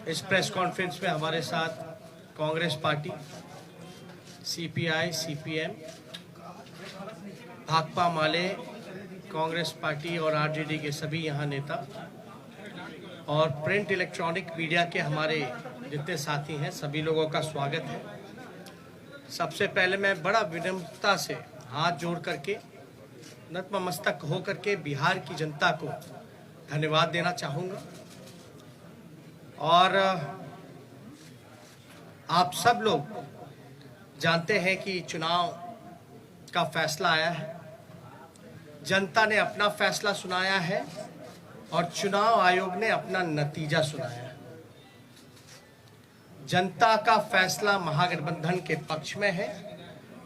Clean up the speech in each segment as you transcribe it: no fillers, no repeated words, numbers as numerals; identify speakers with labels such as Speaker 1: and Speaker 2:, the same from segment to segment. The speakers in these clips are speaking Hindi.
Speaker 1: इस प्रेस कॉन्फ्रेंस में हमारे साथ Congress party, CPI, CPM, Bhakpa Male, Congress party और आरजेडी के सभी यहाँ नेता और प्रिंट इलेक्ट्रॉनिक मीडिया के हमारे जितने साथी हैं, सभी लोगों का स्वागत है। सबसे पहले मैं बड़ा विनम्रता से हाथ जोड़ करके, नतमस्तक हो करके बिहार की जनता को धन्यवाद देना चाहूँगा। और आप सब लोग जानते हैं कि चुनाव का फैसला आया है, जनता ने अपना फैसला सुनाया है और चुनाव आयोग ने अपना नतीजा सुनाया है। जनता का फैसला महागठबंधन के पक्ष में है,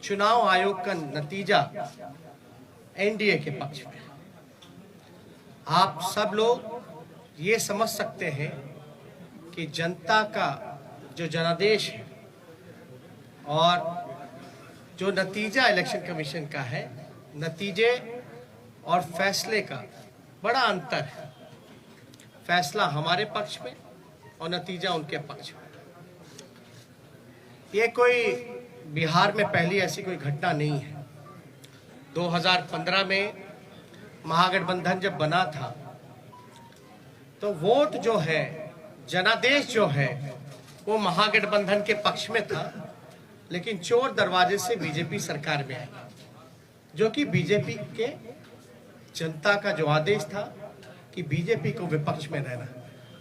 Speaker 1: चुनाव आयोग का नतीजा एनडीए के पक्ष में है। आप सब लोग ये समझ सकते हैं कि जनता का जो जनादेश है और जो नतीजा इलेक्शन कमीशन का है, नतीजे और फैसले का बड़ा अंतर है। फैसला हमारे पक्ष में और नतीजा उनके पक्ष में। ये कोई बिहार में पहली ऐसी कोई घटना नहीं है। 2015 में महागठबंधन जब बना था तो वोट जो है, जनादेश जो है, वो महागठबंधन के पक्ष में था, लेकिन चोर दरवाजे से बीजेपी सरकार में आई, जो कि बीजेपी के जनता का जो आदेश था कि बीजेपी को विपक्ष में रहना।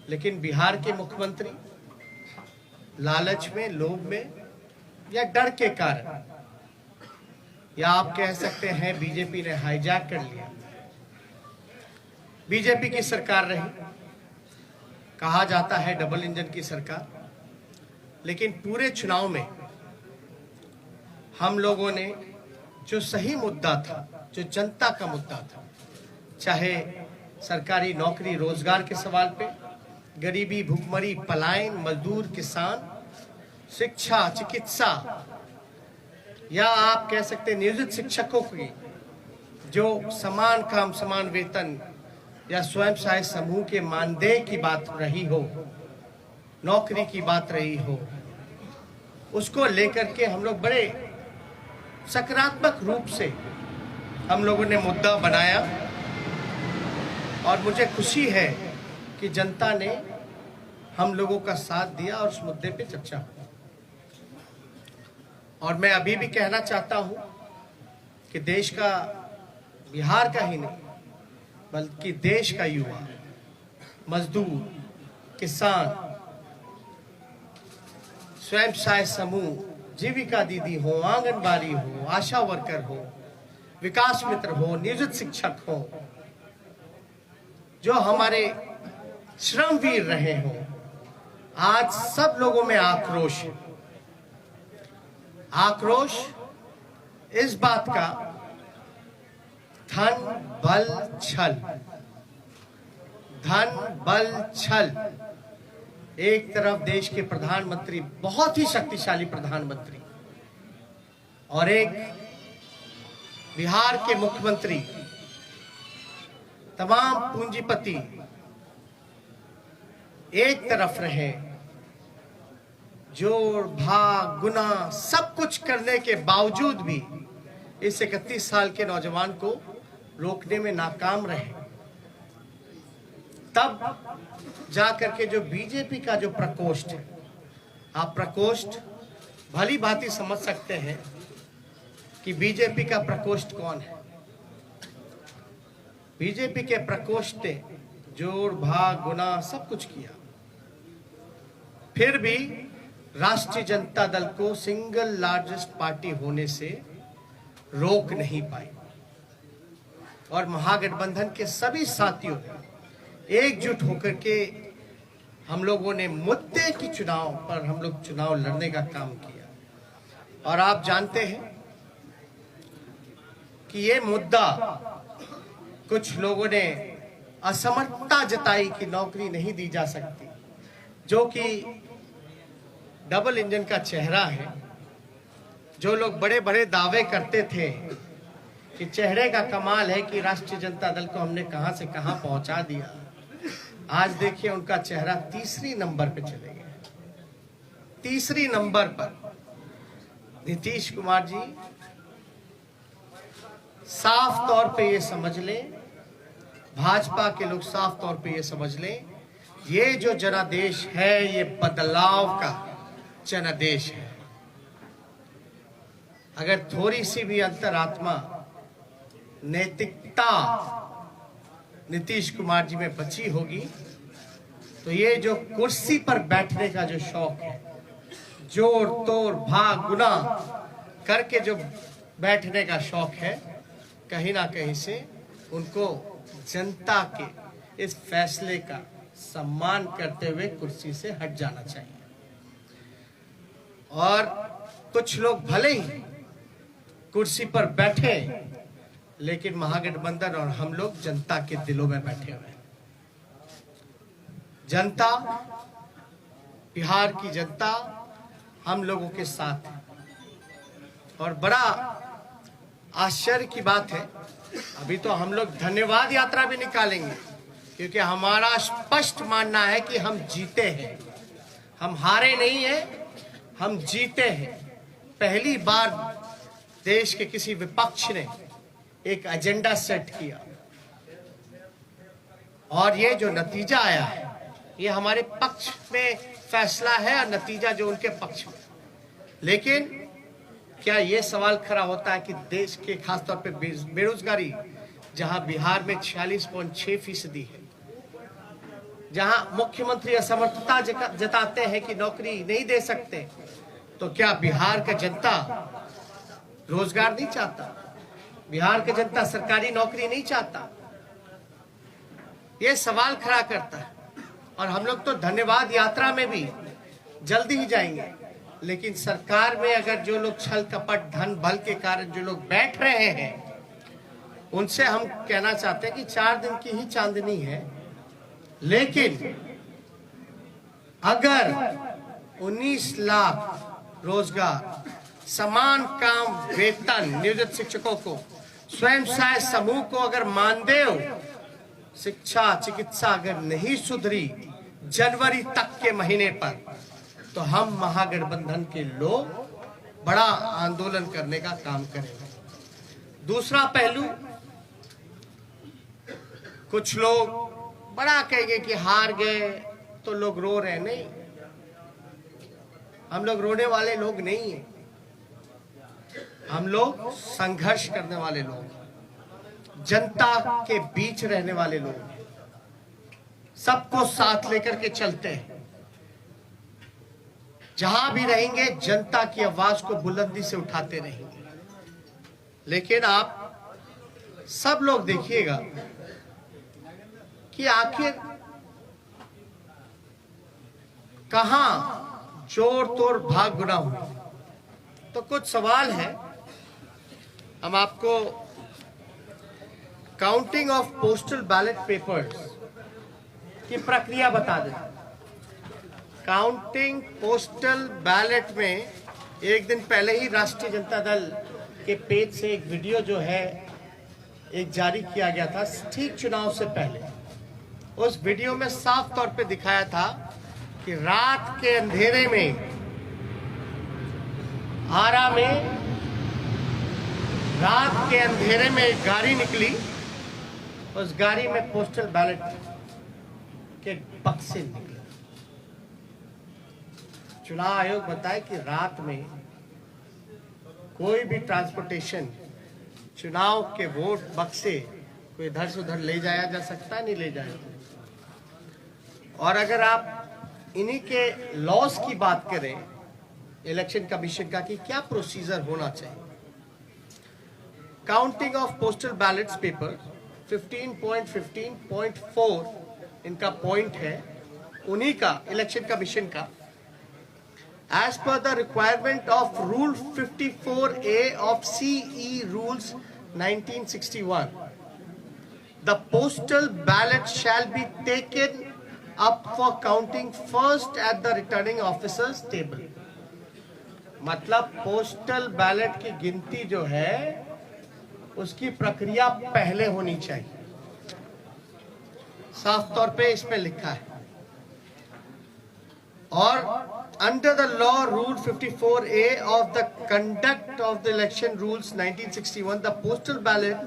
Speaker 1: लेकिन बिहार के मुख्यमंत्री लालच में, लोभ में या डर के कारण, या आप कह सकते हैं बीजेपी ने हाईजैक कर लिया। बीजेपी की सरकार रही, कहा जाता है डबल इंजन की सरकार, लेकिन पूरे चुनाव में हम लोगों ने जो सही मुद्दा था, जो जनता का मुद्दा था, चाहे सरकारी नौकरी रोजगार के सवाल पे, गरीबी, भूखमरी, पलायन, मजदूर, किसान, शिक्षा, चिकित्सा, या आप कह सकते हैं नियोजित शिक्षकों की जो समान काम समान वेतन या स्वयं सहायता समूह के मानदेय की बात रही हो, नौकरी की बात रही हो, उसको लेकर के हम लोग बड़े सकारात्मक रूप से हम लोगों ने मुद्दा बनाया। और मुझे खुशी है कि जनता ने हम लोगों का साथ दिया और उस मुद्दे पे चर्चा हुई। और मैं अभी भी कहना चाहता हूं कि देश का, बिहार का ही नहीं बल्कि देश का युवा, मजदूर, किसान, स्वयं सहायता समूह, जीविका दीदी हो, आंगनबाड़ी हो, आशा वर्कर हो, विकास मित्र हो, नियोजित शिक्षक हो, जो हमारे श्रमवीर रहे हो, आज सब लोगों में आक्रोश है। आक्रोश इस बात का, धन बल छल, धन बल छल। एक तरफ देश के प्रधानमंत्री, बहुत ही शक्तिशाली प्रधानमंत्री, और एक बिहार के मुख्यमंत्री, तमाम पूंजीपति एक तरफ रहे, जोड़ भाग गुना सब कुछ करने के बावजूद भी इस 31 साल के नौजवान को रोकने में नाकाम रहे। तब जाकर के जो बीजेपी का जो प्रकोष्ठ है, आप प्रकोष्ठ भली भांति समझ सकते हैं कि बीजेपी का प्रकोष्ठ कौन है। बीजेपी के प्रकोष्ठ ने जोड़ भाग गुना सब कुछ किया, फिर भी राष्ट्रीय जनता दल को सिंगल लार्जेस्ट पार्टी होने से रोक नहीं पाई। और महागठबंधन के सभी साथियों ने एकजुट होकर के हम लोगों ने मुद्दे की चुनाव पर हम लोग चुनाव लड़ने का काम किया। और आप जानते हैं कि ये मुद्दा, कुछ लोगों ने असमर्थता जताई कि नौकरी नहीं दी जा सकती, जो कि डबल इंजन का चेहरा है। जो लोग बड़े बड़े दावे करते थे कि चेहरे का कमाल है कि राष्ट्रीय जनता दल को हमने कहां से कहां पहुंचा दिया, आज देखिए उनका चेहरा तीसरी नंबर पे चले गया। तीसरी नंबर पर नीतीश कुमार जी, साफ तौर पे ये समझ लें, भाजपा के लोग साफ तौर पे ये समझ लें, ये जो जनादेश है ये बदलाव का जनादेश है। अगर थोड़ी सी भी अंतरात्मा, नैतिकता नीतीश कुमार जी में बची होगी तो ये जो कुर्सी पर बैठने का जो शौक है, जोर तोड़ भाग गुना करके जो बैठने का शौक है, कहीं ना कहीं से उनको जनता के इस फैसले का सम्मान करते हुए कुर्सी से हट जाना चाहिए। और कुछ लोग भले ही कुर्सी पर बैठे, लेकिन महागठबंधन और हम लोग जनता के दिलों में बैठे हुए हैं। जनता, बिहार की जनता हम लोगों के साथ है। और बड़ा आश्चर्य की बात है, अभी तो हम लोग धन्यवाद यात्रा भी निकालेंगे, क्योंकि हमारा स्पष्ट मानना है कि हम जीते हैं, हम हारे नहीं हैं, हम जीते हैं। पहली बार देश के किसी विपक्ष ने एक एजेंडा सेट किया और ये जो नतीजा आया है ये हमारे पक्ष में फैसला है और नतीजा जो उनके पक्ष में। लेकिन क्या ये सवाल खड़ा होता है कि देश के खासतौर पे बेरोजगारी, जहां बिहार में 46.6% है, जहां मुख्यमंत्री असमर्थता जताते हैं कि नौकरी नहीं दे सकते, तो क्या बिहार का जनता रोजगार नहीं चाहता? बिहार का जनता सरकारी नौकरी नहीं चाहता? ये सवाल खड़ा करता है। और हम लोग तो धन्यवाद यात्रा में भी जल्दी ही जाएंगे, लेकिन सरकार में अगर जो लोग छल कपट धन बल के कारण जो लोग बैठ रहे हैं, उनसे हम कहना चाहते हैं कि 4 दिन की ही चांदनी है, लेकिन अगर 19 लाख रोजगार, समान काम वेतन नियोजित शिक्षकों को, स्वयं सहायता समूह को अगर मानदेय, शिक्षा, चिकित्सा अगर नहीं सुधरी जनवरी तक के महीने पर, तो हम महागठबंधन के लोग बड़ा आंदोलन करने का काम करेंगे। दूसरा पहलू, कुछ लोग बड़ा कहेंगे कि हार गए तो लोग रो रहे, नहीं, हम लोग रोने वाले लोग नहीं हैं, हम लोग संघर्ष करने वाले लोग, जनता के बीच रहने वाले लोग, सबको साथ लेकर के चलते हैं। जहां भी रहेंगे जनता की आवाज को बुलंदी से उठाते रहेंगे। लेकिन आप सब लोग देखिएगा कि आखिर कहां जोर तोड़ भाग गुना हुआ। तो कुछ सवाल है, हम आपको counting of postal ballot papers की प्रक्रिया बता दें। काउंटिंग पोस्टल बैलेट में एक दिन पहले ही राष्ट्रीय जनता दल के पेज से एक वीडियो जो है एक जारी किया गया था, ठीक चुनाव से पहले। उस वीडियो में साफ तौर पे दिखाया था कि रात के अंधेरे में आरा में रात के अंधेरे में एक गाड़ी निकली, उस गाड़ी में पोस्टल बैलेट के बक्से निकले। चुनाव आयोग बताए कि रात में कोई भी ट्रांसपोर्टेशन, चुनाव के वोट बक्से कोई इधर से उधर ले जाया जा सकता है, नहीं ले जाया। और अगर आप इन्हीं के लॉस की बात करें इलेक्शन कमीशन का कि क्या प्रोसीजर होना चाहिए, counting of postal ballets paper 15.15.4 इनका पॉइंट है, उन्हीं का इलेक्शन कमीशन का। As per the requirement of Rule 54A of CE Rules 1961, the postal ballot shall be taken up for counting first at the returning officer's table. मतलब पोस्टल बैलेट की गिनती जो है उसकी प्रक्रिया पहले होनी चाहिए, साफ तौर पे इसमें लिखा है। और under the law rule 54A of the conduct of the election rules 1961, the postal ballot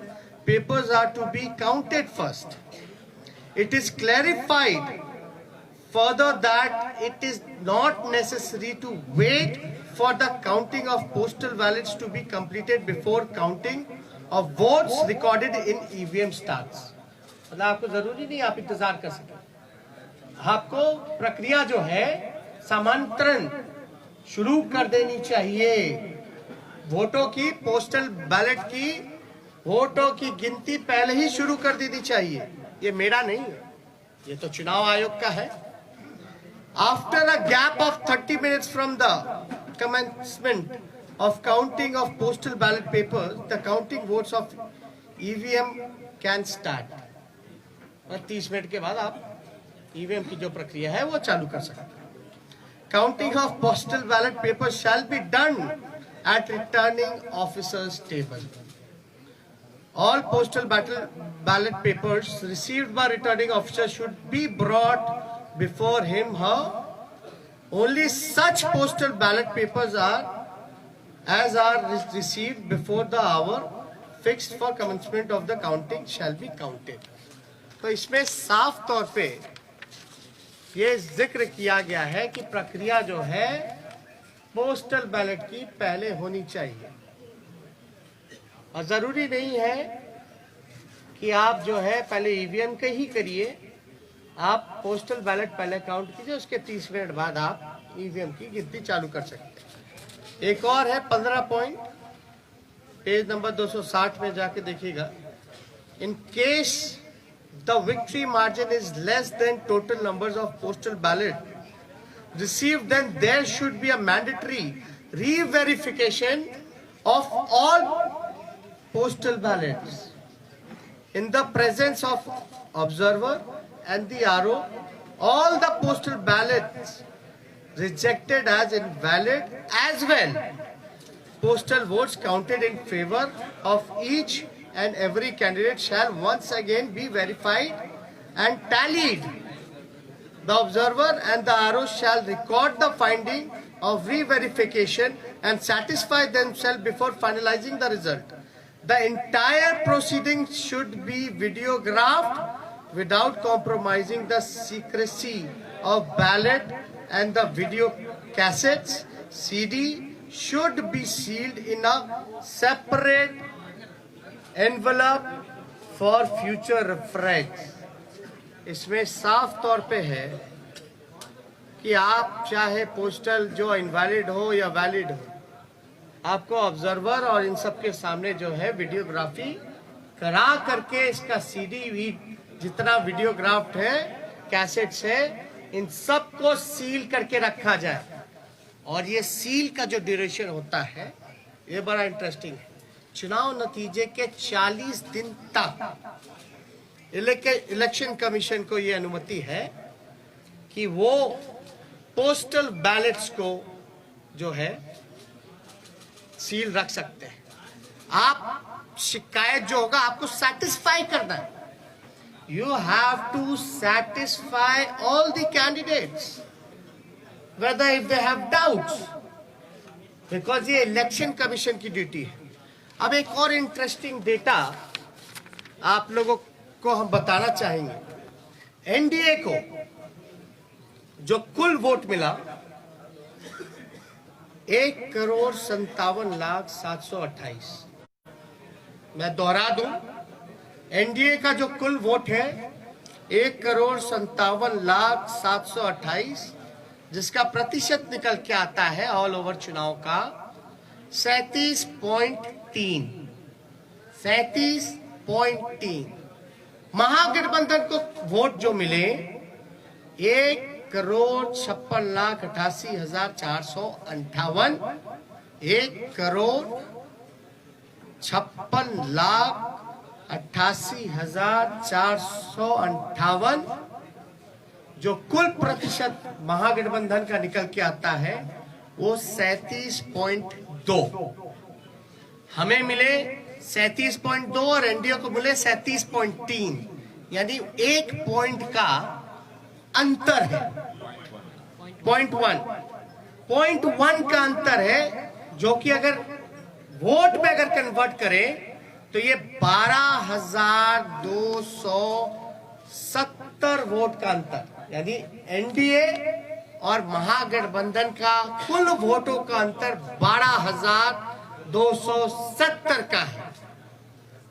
Speaker 1: papers are to be counted first. It is clarified further that it is not necessary to wait for the counting of postal ballots to be completed before counting of votes recorded in EVM starts. मतलब आपको जरूरी नहीं आप इंतजार कर सकें, आपको प्रक्रिया जो है समांतरण शुरू कर देनी चाहिए। वोटों की, पोस्टल बैलेट की वोटों की गिनती पहले ही शुरू कर देनी चाहिए। ये मेरा नहीं है, ये तो चुनाव आयोग का है। After a gap of 30 minutes from the commencement of counting of postal ballot papers, the counting votes of EVM can start. और 30 मिनट के बाद आप EVM की जो प्रक्रिया है वो चालू कर सकते हैं। Counting of postal ballot papers shall be done at returning officer's table. All postal ballot papers received by returning officer should be brought before him/her. Only such postal ballot papers are received before the hour fixed for commencement of the counting shall be counted. तो इसमें साफ तौर पे ये जिक्र किया गया है कि प्रक्रिया जो है पोस्टल बैलेट की पहले होनी चाहिए, और जरूरी नहीं है कि आप जो है पहले ईवीएम के ही करिए, आप पोस्टल बैलेट पहले काउंट कीजिए, उसके 30 मिनट बाद आप ईवीएम की गिनती चालू कर सकते हैं। एक और है 15 पॉइंट, पेज नंबर 260 में जाके देखिएगा। In case the victory margin is less than total numbers of postal ballot received, then there should be a mandatory re-verification of all postal ballots in the presence of observer and the RO. All the postal ballots rejected as invalid, as well postal votes counted in favor of each and every candidate shall once again be verified and tallied. The observer and the RO shall record the finding of re-verification and satisfy themselves before finalizing the result. The entire proceeding should be videographed without compromising the secrecy of ballot, and the video cassettes, CD should be sealed in a separate envelope for future reference. इसमें साफ तौर पे है कि आप चाहे पोस्टल जो इनवैलिड हो या वैलिड हो, आपको ऑब्जर्वर और इन सब के सामने जो है वीडियोग्राफी करा करके इसका सीडी भी जितना वीडियोग्राफ्ड है, कैसेट्स है, इन सब को सील करके रखा जाए। और ये सील का जो ड्यूरेशन होता है ये बड़ा इंटरेस्टिंग है। चुनाव नतीजे के 40 दिन तक इलेक्शन कमीशन को ये अनुमति है कि वो पोस्टल बैलेट्स को जो है सील रख सकते हैं। आप शिकायत जो होगा आपको सेटिस्फाई करना है। You have to satisfy all the candidates whether if they have doubts, because ये इलेक्शन कमीशन की ड्यूटी है। अब एक और इंटरेस्टिंग डेटा आप लोगों को हम बताना चाहेंगे। एनडीए को जो कुल वोट मिला 1,57,728। मैं दोहरा दूं, एनडीए का जो कुल वोट है 1,57,728, जिसका प्रतिशत निकल के आता है ऑल ओवर चुनाव का 37.3। महागठबंधन को वोट जो मिले 1,56,88,458, 1,56,88,458, जो कुल प्रतिशत महागठबंधन का निकल के आता है वो 37.2। हमें मिले 37.2 और एनडीए को मिले 37.3, यानी 1 पॉइंट का अंतर है, 0.1। 0.1 का अंतर है, जो कि अगर वोट में अगर कन्वर्ट करें तो ये 12,270 वोट का अंतर, यानी एनडीए और महागठबंधन का कुल वोटों का अंतर 12,270 का है।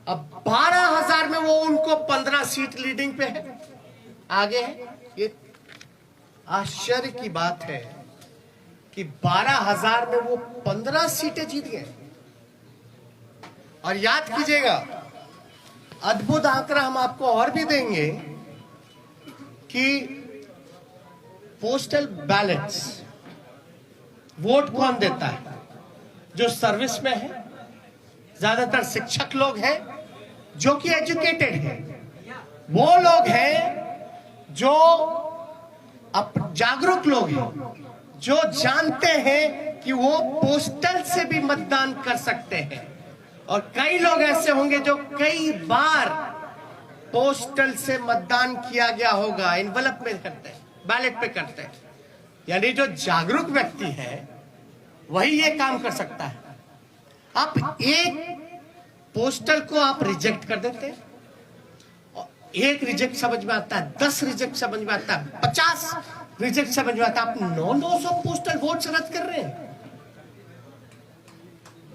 Speaker 1: अब 12,000 में वो उनको 15 सीट लीडिंग पे है, आगे है। ये आश्चर्य की बात है कि 12,000 में वो 15 सीटें जीत गए। और याद कीजिएगा, अद्भुत आंकड़ा हम आपको और भी देंगे कि पोस्टल बैलेट्स वोट कौन देता है? जो सर्विस में है, ज्यादातर शिक्षक लोग हैं जो कि एजुकेटेड हैं, वो लोग हैं जो जागरूक लोग हैं, जो जानते हैं कि वो पोस्टल से भी मतदान कर सकते हैं। और कई लोग ऐसे होंगे जो कई बार पोस्टल से मतदान किया गया होगा, एनवलप में करते हैं, बैलेट पे करते हैं। यानी जो जागरूक व्यक्ति है वही ये काम कर सकता है। आप एक पोस्टल को आप रिजेक्ट कर देते हैं, एक रिजेक्ट समझ में आता है, 10 रिजेक्ट समझ में आता है, 50 रिजेक्ट समझ में आता है। आप 900 पोस्टल वोट रद्द कर रहे हैं,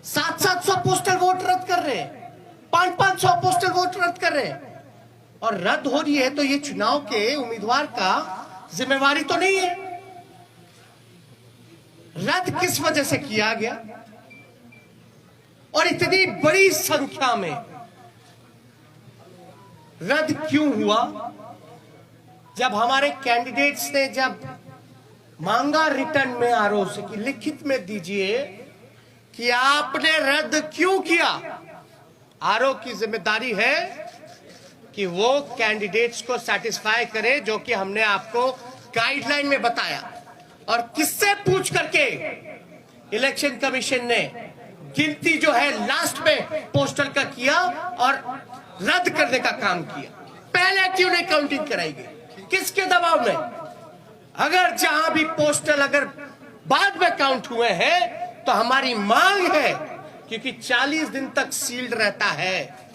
Speaker 1: 700 पोस्टल वोट रद्द कर रहे हैं, 500 पोस्टल वोट रद्द कर रहे हैं। और रद्द हो रही है तो ये चुनाव के उम्मीदवार का जिम्मेवारी तो नहीं है। रद्द किस वजह से किया गया और इतनी बड़ी संख्या में रद्द क्यों हुआ? जब हमारे कैंडिडेट्स ने जब मांगा रिटर्न में आरओ से कि लिखित में दीजिए कि आपने रद्द क्यों किया, आरओ की जिम्मेदारी है कि वो कैंडिडेट्स को सेटिस्फाई करे, जो कि हमने आपको गाइडलाइन में बताया। और किससे पूछ करके इलेक्शन कमीशन ने गिनती जो है लास्ट में पोस्टल का किया और रद्द करने का काम किया? पहले क्यों नहीं काउंटिंग कराई गई? किसके दबाव में? अगर जहां भी पोस्टल अगर बाद में काउंट हुए हैं तो हमारी मांग है, क्योंकि 40 दिन तक सील्ड रहता है,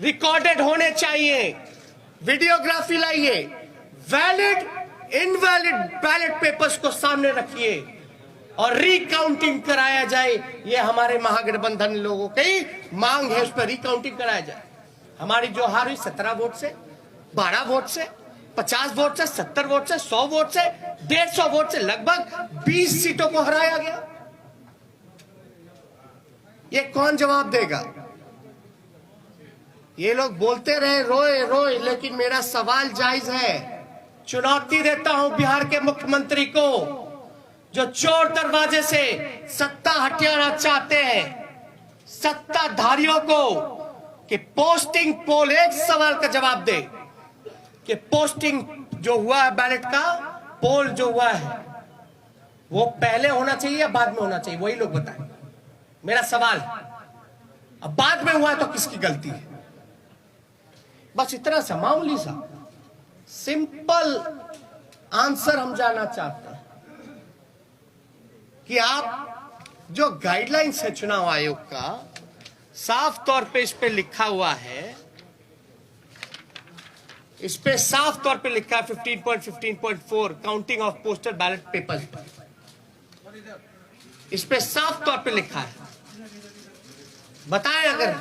Speaker 1: रिकॉर्डेड होने चाहिए, वीडियोग्राफी लाइए, वैलिड इनवैलिड बैलेट पेपर्स को सामने रखिए और रिकाउंटिंग कराया जाए। ये हमारे महागठबंधन लोगों की मांग है, उस पर रिकाउंटिंग कराया जाए। हमारी जो हार हुई 17 वोट से, 12 वोट से, 50 वोट से, 70 वोट से, 100 वोट से, 150 वोट से, लगभग 20 सीटों को हराया गया। ये कौन जवाब देगा? ये लोग बोलते रहे रोए रोए, लेकिन मेरा सवाल जायज है। चुनौती देता हूं बिहार के मुख्यमंत्री को, जो चोर दरवाजे से सत्ता हथियाना चाहते हैं, सत्ताधारियों को, कि पोस्टिंग पोल, एक सवाल का जवाब दे कि पोस्टिंग जो हुआ है बैलेट का, पोल जो हुआ है वो पहले होना चाहिए या बाद में होना चाहिए? वही लोग बताएं। मेरा सवाल, अब बाद में हुआ है तो किसकी गलती है? बस इतना सा मामूली सा सिंपल आंसर हम जानना चाहते हैं कि आप जो गाइडलाइंस है चुनाव आयोग का, साफ तौर पे इस पे लिखा हुआ है, इस पे साफ तौर पे लिखा है 15.15.4 counting of postal ballot papers, इस पे साफ तौर पे लिखा है। बताएं अगर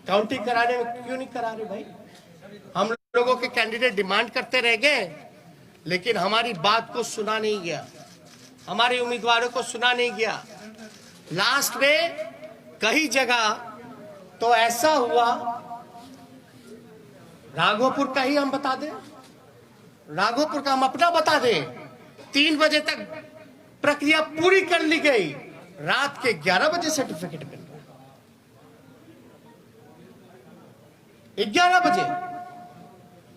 Speaker 1: काउंटिंग कराने में क्यों नहीं करा रहे भाई? हम लोगों के कैंडिडेट डिमांड करते रह गए, लेकिन हमारी बात को सुना नहीं गया, हमारे उम्मीदवारों को सुना नहीं गया। लास्ट में कई जगह तो ऐसा हुआ, राघोपुर का ही हम बता दें, राघोपुर का हम अपना बता दें, 3 बजे तक प्रक्रिया पूरी कर ली गई, रात के 11 बजे सर्टिफिकेट मिल रहा, 11 बजे।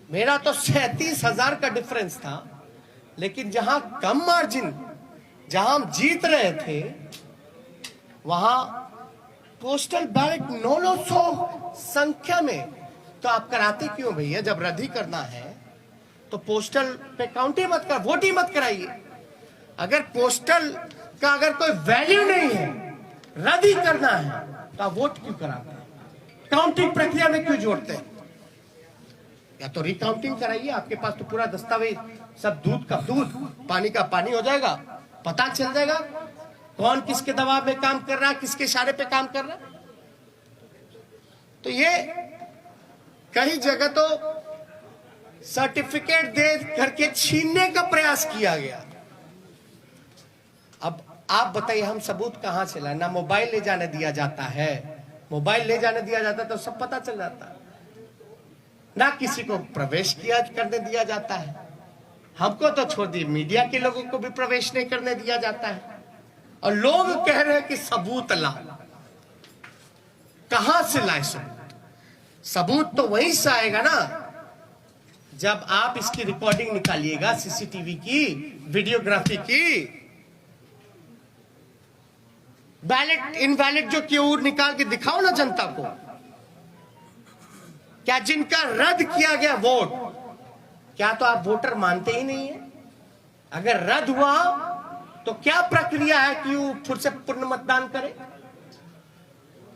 Speaker 1: मेरा तो 37,000 का डिफरेंस था, लेकिन जहां कम मार्जिन, जहां हम जीत रहे थे, वहां पोस्टल बैलेट 900 संख्या में। तो आप कराते क्यों भैया? जब रद्द ही करना है तो पोस्टल पे काउंट ही मत कर, वोट ही मत कराइए। अगर पोस्टल का अगर कोई वैल्यू नहीं है, रद्द ही करना है, तो आप वोट क्यों कराते हैं? काउंटिंग प्रक्रिया में क्यों जोड़ते हैं? या तो रिकाउंटिंग कराइए, आपके पास तो पूरा दस्तावेज, सब दूध का दूध, पानी का पानी हो जाएगा, पता चल जाएगा कौन किसके दबाव में काम कर रहा है, किसके इशारे पे काम कर रहा है। तो ये कई जगह तो सर्टिफिकेट दे करके छीनने का प्रयास किया गया। अब आप बताइए, हम सबूत कहां से लाए? ना मोबाइल ले जाने दिया जाता है, मोबाइल ले जाने दिया जाता तो सब पता चल जाता, ना किसी को प्रवेश किया करने दिया जाता है। हमको तो छोड़ दिए, मीडिया के लोगों को भी प्रवेश नहीं करने दिया जाता है, और लोग कह रहे हैं कि सबूत ला। कहां से लाए सबूत? सबूत तो वहीं से आएगा ना जब आप इसकी रिकॉर्डिंग निकालिएगा, सीसीटीवी की, वीडियोग्राफी की। बैलेट इनवैलिड जो क्यों निकाल के दिखाओ ना जनता को। क्या जिनका रद्द किया गया वोट, क्या तो आप वोटर मानते ही नहीं है? अगर रद्द हुआ तो क्या प्रक्रिया है कि वो फिर से पुनः मतदान करे?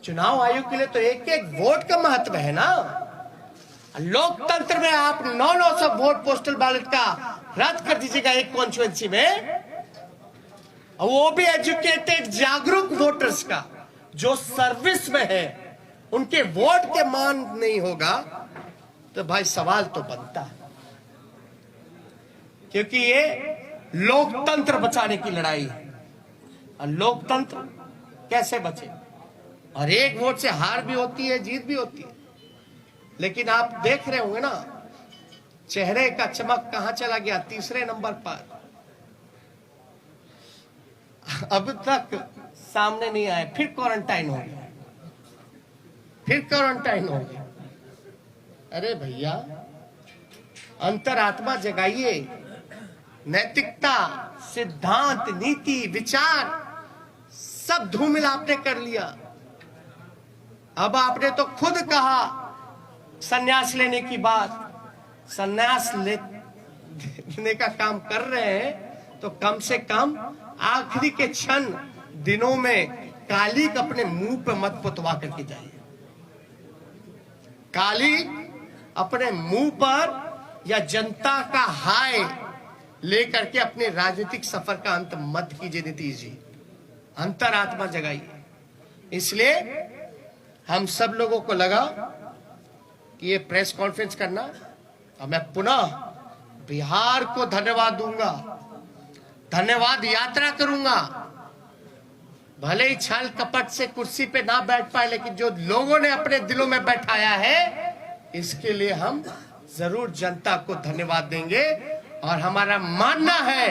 Speaker 1: चुनाव आयोग के लिए तो एक एक वोट का महत्व है ना। लोकतंत्र में आप 900 वोट पोस्टल बैलेट का रद्द कर दीजिएगा एक कॉन्स्टिट्यूएंसी में, और वो भी एजुकेटेड जागरूक वोटर्स का, जो सर्विस में है, उनके वोट के मान नहीं होगा, तो भाई सवाल तो बनता है। क्योंकि ये लोकतंत्र बचाने की लड़ाई है, और लोकतंत्र कैसे बचे? और एक वोट से हार भी होती है, जीत भी होती है, लेकिन आप देख रहे होंगे ना, चेहरे का चमक कहां चला गया? तीसरे नंबर पर। अब तक सामने नहीं आए, फिर क्वारंटाइन हो गया, फिर क्वारंटाइन हो गया। अरे भैया, अंतरात्मा जगाइए, नैतिकता, सिद्धांत, नीति, विचार सब धूमिल आपने कर लिया। अब आपने तो खुद कहा संन्यास लेने की बात, संन्यास लेने का काम कर रहे हैं, तो कम से कम आखिरी के क्षण दिनों में काली अपने मुंह पे मत पुतवा करके जाइए। काली अपने मुंह पर या जनता का हाय लेकर के अपने राजनीतिक सफर का अंत मत कीजिए नीतीश जी, अंतरात्मा जगाइए। इसलिए हम सब लोगों को लगा कि ये प्रेस कॉन्फ्रेंस करना, और मैं पुनः बिहार को धन्यवाद दूंगा, धन्यवाद यात्रा करूंगा। भले ही छल कपट से कुर्सी पे ना बैठ पाए, लेकिन जो लोगों ने अपने दिलों में बैठाया है, इसके लिए हम जरूर जनता को धन्यवाद देंगे। और हमारा मानना है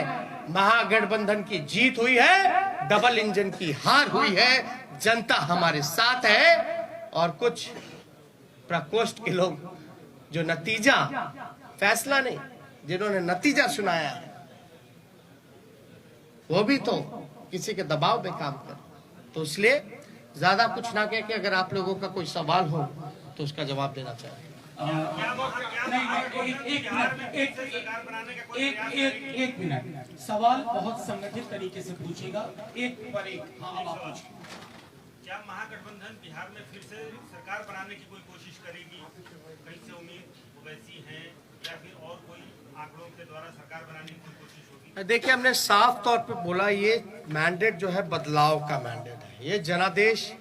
Speaker 1: महागठबंधन की जीत हुई है, डबल इंजन की हार हुई है, जनता हमारे साथ है। और कुछ प्रकोष्ठ के लोग जो नतीजा, फैसला नहीं, जिन्होंने नतीजा सुनाया है, वो भी तो किसी के दबाव में काम कर। तो इसलिए ज्यादा कुछ ना कह के, अगर आप लोगों का कोई सवाल हो तो उसका जवाब देना चाहिए।
Speaker 2: एक मिनट, सवाल बहुत संगठित तरीके से पूछेगा, एक पर एक। हाँ, अब आप पूछिए।
Speaker 3: क्या महागठबंधन बिहार में फिर से सरकार बनाने की कोई कोशिश करेगी? कहीं से उम्मीद वैसी है, या फिर और कोई आंकड़ों के द्वारा सरकार बनाने की कोई कोशिश होगी?
Speaker 1: देखिए, हमने साफ तौर पे बोला, ये मैंडेट जो है बदलाव का मैंडेट है। ये जनादेश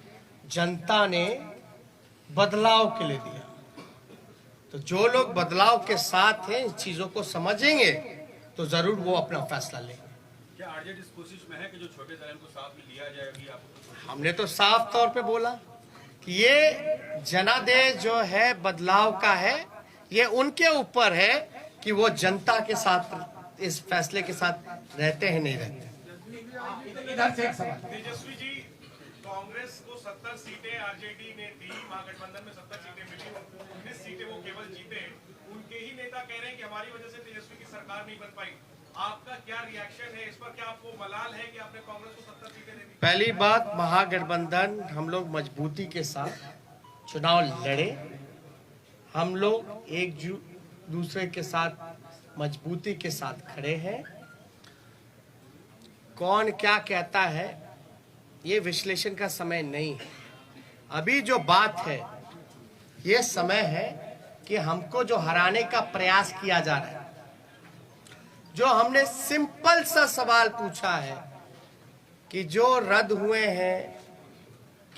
Speaker 1: जनता ने बदलाव के लिए दिया, तो जो लोग बदलाव के साथ हैं, इन चीजों को समझेंगे, तो जरूर वो अपना फैसला लेंगे।
Speaker 4: क्या आरजेडी इस कोशिश में है कि जो छोटे दल को साथ में लिया जाए? अभी आपको
Speaker 1: हमने तो साफ तौर पे बोला कि ये जनादेश जो है बदलाव का है, ये उनके ऊपर है कि वो जनता के साथ, इस फैसले के साथ रहते हैं नहीं रहते।
Speaker 2: इधर से एक सवाल।
Speaker 3: तेजस्वी जी, कांग्रेस को 70 सीटें आरजेडी ने दी, महागठबंधन में 70 सीटें मिली, 19 सीटें वो केवल जीते। उनके ही नेता कह रहे हैं कि हमारी वजह से तेजस्वी की सरकार नहीं बन पाई। आपका क्या रिएक्शन है इस पर? क्या आपको मलाल है कि आपने कांग्रेस को 70 सीटें दे दी?
Speaker 1: पहली बात, महागठबंधन हम लोग मजबूती के साथ चुनाव लड़े, हम लोग एक दूसरे के साथ मजबूती के साथ खड़े हैं। कौन क्या कहता है ये विश्लेषण का समय नहीं है। अभी जो बात है ये समय है कि हमको जो हराने का प्रयास किया जा रहा है, जो हमने सिंपल सा सवाल पूछा है कि जो रद्द हुए हैं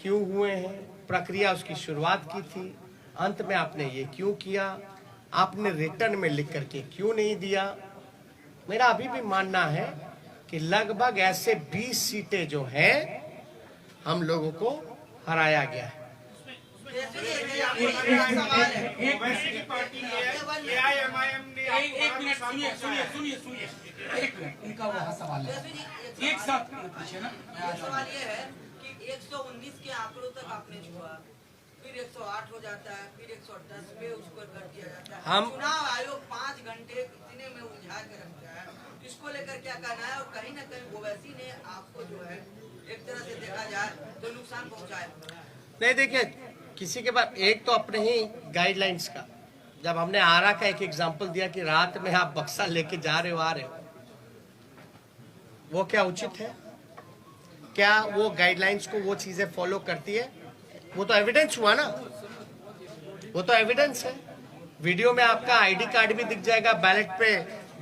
Speaker 1: क्यों हुए हैं, प्रक्रिया उसकी शुरुआत की थी, अंत में आपने ये क्यों किया, आपने रिटर्न में लिख करके क्यों नहीं दिया। मेरा अभी भी मानना है कि लगभग ऐसे 20 सीटें जो हैं हम लोगों को हराया गया है।
Speaker 3: ओवैसी की पार्टी AIMIM ने
Speaker 2: एक मिनट सुनिए एक मिनट, इनका वहाँ सवाल है, एक साथ पूछे ना।
Speaker 5: सवाल ये है कि 119 के आंकड़ों तक आपने छुआ, फिर 108 हो जाता है, फिर 110 पे उसको कर दिया जाता है।
Speaker 1: हम
Speaker 5: चुनाव आयोग 5 घंटे इतने में उलझा के रखता है, इसको लेकर क्या कहना है? और कहीं ना कहीं ओवैसी ने आपको जो है एक तरह से देखा जाए तो नुकसान पहुंचाया।
Speaker 1: नहीं, देखिए किसी के पास एक तो अपने ही गाइडलाइंस का, जब हमने आरा का एक एग्जांपल दिया कि रात में आप बक्सा लेके जा रहे हो आ रहे हो, वो क्या उचित है? क्या वो गाइडलाइंस को वो चीजें फॉलो करती है? वो तो एविडेंस हुआ ना, वो तो एविडेंस है। वीडियो में आपका आईडी कार्ड भी दिख जाएगा, बैलेट पे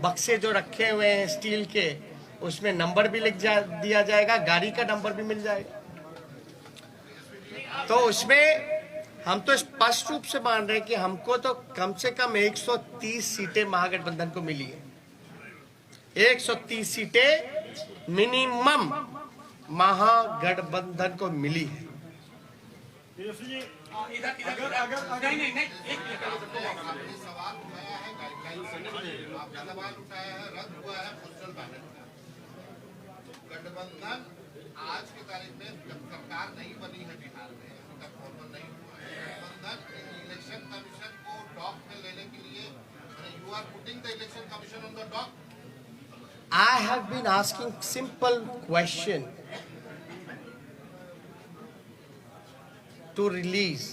Speaker 1: बक्से जो रखे हुए हैं स्टील के उसमें नंबर भी दिया जाएगा, गाड़ी का नंबर भी मिल जाएगा। तो उसमें हम तो स्पष्ट रूप से मान रहे हैं कि हमको तो कम से कम 130 सीटें महागठबंधन को मिली है। 130 सीटें मिनिमम महागठबंधन को मिली है।
Speaker 2: इधर नहीं एक मिनट,
Speaker 6: आपने सवाल उठाया है गाइडलाइन, आपने सवाल उठाया है रद्द हुआ है पोस्टल बैलेट का। गठबंधन आज की तारीख में जब सरकार नहीं बनी है बिहार में, अभी तक फॉर्मल नहीं हुआ है, गठबंधन इलेक्शन कमीशन को डॉक में लेने के लिए, you are putting the election commission on the dock.
Speaker 1: I have been asking simple question to release,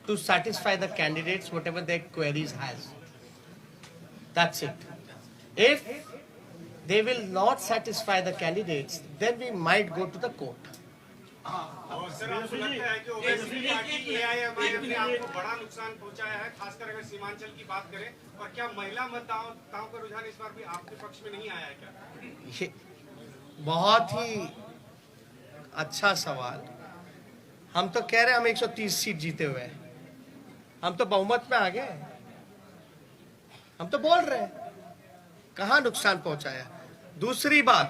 Speaker 1: to satisfy the candidates whatever their queries has. That's it. If they will not satisfy the candidates, then we might go to the court.
Speaker 3: और सर आपको लगता है कि ओवैसी की पार्टी AIMIM ने आपको बड़ा नुकसान पहुंचाया है, खासकर अगर सीमांचल की बात करें? और क्या महिला मतदाताओं का रुझान इस बार भी आपके पक्ष में नहीं आया है क्या?
Speaker 1: ये बहुत ही अच्छा सवाल। हम तो कह रहे हैं हम 130 सीट जीते हुए हैं, हम तो बहुमत में आ गए, हम तो बोल रहे हैं कहां नुकसान पहुंचाया। दूसरी बात,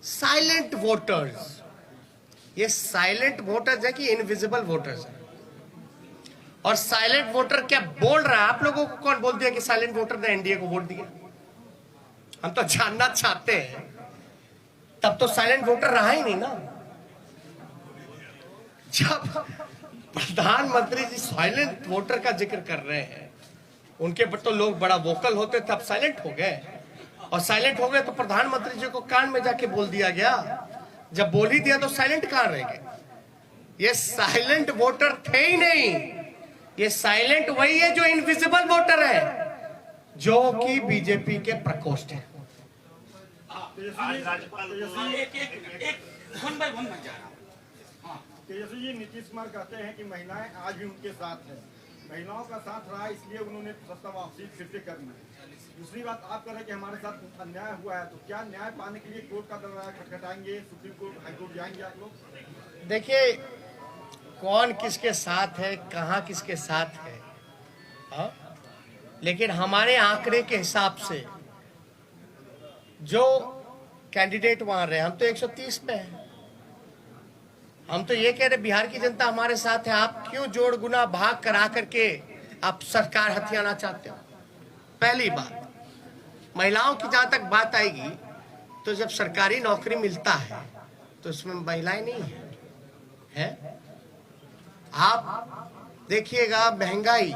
Speaker 1: साइलेंट वोटर्स, ये साइलेंट वोटर्स है कि इनविजिबल वोटर्स है? और साइलेंट वोटर क्या बोल रहा है? आप लोगों को कौन बोल दिया कि साइलेंट वोटर ने एनडीए को वोट दिया? हम तो जानना चाहते हैं। तब तो साइलेंट वोटर रहा ही नहीं ना। जब प्रधानमंत्री जी साइलेंट वोटर का जिक्र कर रहे हैं, उनके पर तो लोग बड़ा वोकल होते थे, अब साइलेंट हो गए। और साइलेंट हो गए तो प्रधानमंत्री जी को कान में जाके बोल दिया गया। जब बोल ही दिया तो साइलेंट कहां रह गए? ये साइलेंट वोटर थे ही नहीं, ये साइलेंट वही है जो इनविजिबल वोटर है, जो कि बीजेपी के प्रकोष्ठ है।
Speaker 7: तेजस्वी जी, नीतीश कुमार कहते हैं कि महिलाएं आज भी उनके साथ हैं, महिलाओं का साथ रहा इसलिए उन्होंने सत्ता वापसी फिर से करनी है। दूसरी बात, आप कह रहे हैं कि हमारे साथ अन्याय हुआ है, तो क्या न्याय पाने के लिए कोर्ट का दरवाजा खटखटाएंगे, सुप्रीम कोर्ट, हाईकोर्ट जाएंगे आप लोग?
Speaker 1: देखिए कौन किसके साथ है, कहां किसके साथ है, हा? लेकिन हमारे आंकड़े के हिसाब से जो कैंडिडेट वहां रहे, हम तो 130 पे हैं। हम तो ये कह रहे बिहार की जनता हमारे साथ है। आप क्यों जोड़ गुना भाग करा करके आप सरकार हथियाना चाहते हो? पहली बात, महिलाओं की जहां तक बात आएगी तो जब सरकारी नौकरी मिलता है तो उसमें महिलाएं नहीं है? आप देखिएगा महंगाई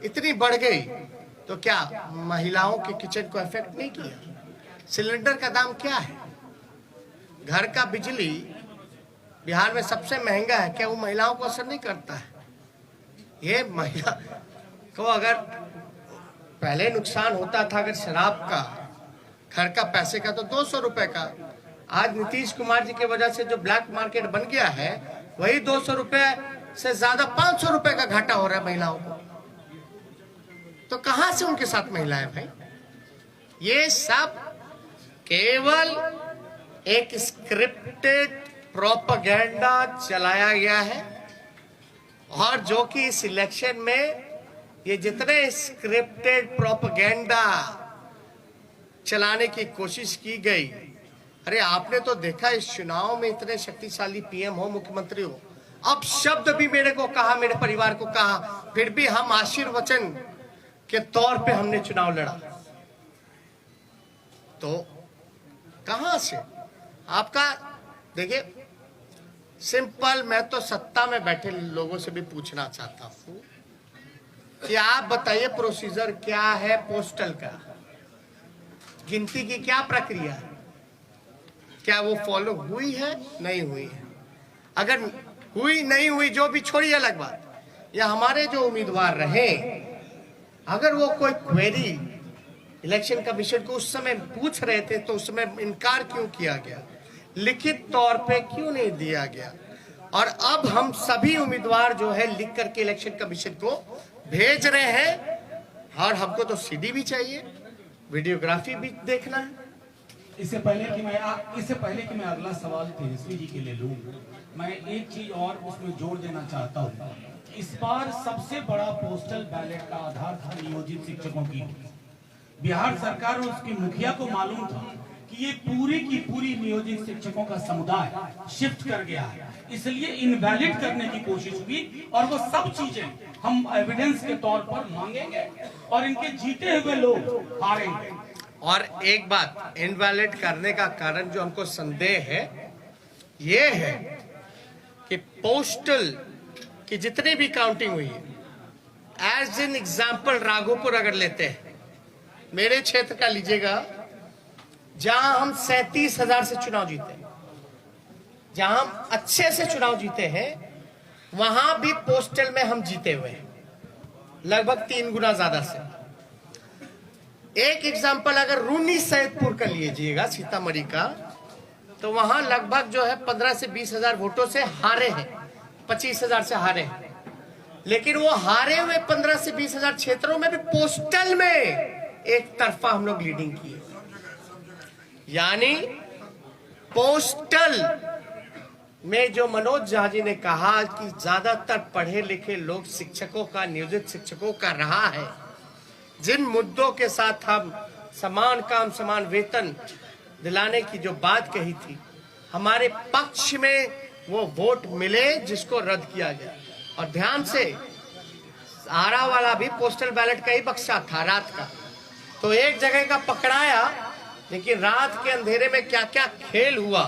Speaker 1: इतनी बढ़ गई तो क्या महिलाओं के किचन को इफेक्ट नहीं किया? सिलेंडर का दाम क्या है? घर का बिजली बिहार में सबसे महंगा है, क्या वो महिलाओं को असर नहीं करता है? ये महिला को अगर पहले नुकसान होता था अगर शराब का, घर का पैसे का, तो 200 रुपए का। आज नीतीश कुमार जी की वजह से जो ब्लैक मार्केट बन गया है, वही 200 रुपए से ज्यादा 500 रुपए का घाटा हो रहा है महिलाओं को। तो कहां से उनके साथ महिलाएं भाई? ये सब केवल एक स्क्रिप्टेड प्रोपेगेंडा चलाया गया है, और जो कि इस इलेक्शन में ये जितने स्क्रिप्टेड प्रोपेगेंडा चलाने की कोशिश की गई, अरे आपने तो देखा इस चुनाव में इतने शक्तिशाली पीएम हो, मुख्यमंत्री हो, अब शब्द भी मेरे को कहा, मेरे परिवार को कहा, फिर भी हम आशीर्वचन के तौर पे हमने चुनाव लड़ा। तो कहां से आपका? देखिए सिंपल, मैं तो सत्ता में बैठे लोगों से भी पूछना चाहता हूं कि आप बताइए प्रोसीजर क्या है पोस्टल का, गिनती की क्या प्रक्रिया है, क्या वो फॉलो हुई है, नहीं हुई है? अगर हुई नहीं हुई, जो भी छोड़िए अलग बात, या हमारे जो उम्मीदवार रहे, अगर वो कोई क्वेरी इलेक्शन कमीशन को उस समय पूछ रहे थे तो उस समय इनकार क्यों किया गया, लिखित तौर पे क्यों नहीं दिया गया? और अब हम सभी उम्मीदवार जो है लिख करके इलेक्शन कमीशन को भेज रहे हैं, और हमको तो सीडी भी चाहिए, वीडियोग्राफी भी देखना है।
Speaker 2: इससे पहले कि मैं अगला सवाल तेजस्वी जी के लिए लूं, मैं एक चीज और उसमें जोड़ देना चाहता हूं। इस बार सबसे बड़ा पोस्टल बैलेट का आधार था नियोजित शिक्षकों की। बिहार सरकार और उसके मुखिया को मालूम था कि ये पूरी की पूरी नियोजित शिक्षकों का समुदाय शिफ्ट कर गया है, इसलिए इनवैलिड करने की कोशिश हुई, और वो सब चीजें हम एविडेंस के तौर पर मांगेंगे, और इनके जीते हुए लोग हारेंगे।
Speaker 1: और एक बात, इनवैलिड करने का कारण जो हमको संदेह है, ये है कि पोस्टल की जितनी भी काउंटिंग हुई है, एज एन एग्जाम्पल राघोपुर अगर लेते हैं, मेरे क्षेत्र का लीजिएगा, जहां हम 37,000 से चुनाव जीते, जहां हम अच्छे से चुनाव जीते हैं, वहां भी पोस्टल में हम जीते हुए हैं, लगभग 3 गुना ज्यादा से। एक एग्जाम्पल अगर रूनी सैदपुर का लीजिएगा, सीतामढ़ी का, तो वहां लगभग जो है 15 से 20,000 वोटों से हारे हैं, 25,000 से हारे हैं। लेकिन वो हारे हुए 15 से 20,000 क्षेत्रों में भी पोस्टल में एक तरफा हम लोग लीडिंग किए। यानी पोस्टल में जो मनोज झा जी ने कहा कि ज्यादातर पढ़े लिखे लोग शिक्षकों का, नियोजित शिक्षकों का रहा है, जिन मुद्दों के साथ हम समान काम समान वेतन दिलाने की जो बात कही थी, हमारे पक्ष में वो वोट मिले, जिसको रद्द किया गया। और ध्यान से, आरा वाला भी पोस्टल बैलेट का ही बक्सा था रात का, तो एक जगह का पकड़ाया, लेकिन रात के अंधेरे में क्या क्या खेल हुआ,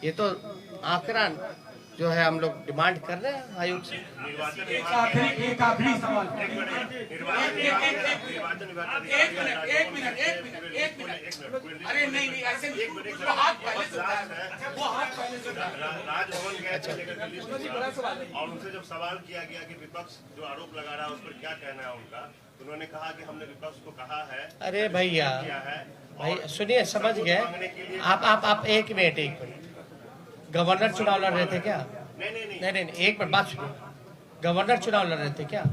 Speaker 1: ये तो आंकड़ा जो है हम लोग डिमांड कर रहे हैं आयोग से।
Speaker 2: एक आखिरी सवाल। एक मिनट। अरे नहीं, ऐसे वो हाथ पहले से
Speaker 3: राजभवन गए थे और उनसे जब सवाल किया गया कि विपक्ष जो आरोप लगा रहा है उस पर क्या कहना है उनका, उन्होंने कहा कि हमने विपक्ष को कहा है।
Speaker 1: अरे भैया, भाई सुनिए, समझ गए आप। एक मिनट, गवर्नर चुनाव लड़ रहे थे क्या? नहीं, एक मिनट बात सुनिए। गवर्नर चुनाव लड़ रहे थे क्या?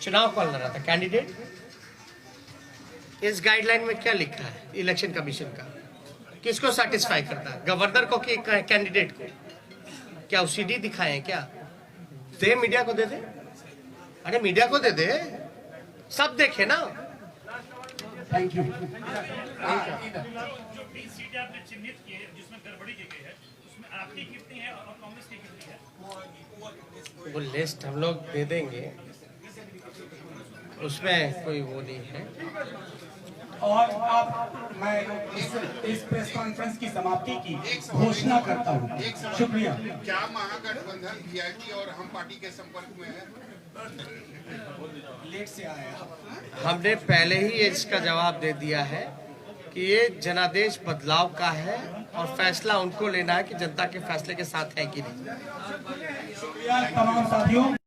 Speaker 1: चुनाव कौन लड़ रहा था? कैंडिडेट। इस गाइडलाइन में क्या लिखा है इलेक्शन कमीशन का? किसको सेटिस्फाई करता है, गवर्नर को कि कैंडिडेट को? क्या सीडी दिखाए हैं क्या? दे, मीडिया को दे दे। अरे मीडिया को दे दे, सब देखे ना।
Speaker 2: Thank you.
Speaker 8: आपने चिन्हित किए जिसमें गड़बड़ी की गई है, उसमें आपकी कितनी है और कांग्रेस की कितनी है?
Speaker 1: वो लिस्ट हम लोग दे देंगे, उसमें कोई वो नहीं है।
Speaker 2: और अब मैं इस प्रेस कॉन्फ्रेंस की समाप्ति की घोषणा करता हूँ। शुक्रिया।
Speaker 6: क्या महागठबंधन वीआईपी और हम पार्टी के संपर्क में है?
Speaker 2: लेट से आया।
Speaker 1: हमने पहले ही इसका जवाब दे दिया है कि ये जनादेश बदलाव का है, और फैसला उनको लेना है कि जनता के फैसले के साथ है कि नहीं।
Speaker 2: शुक्रिया तमाम साथियों।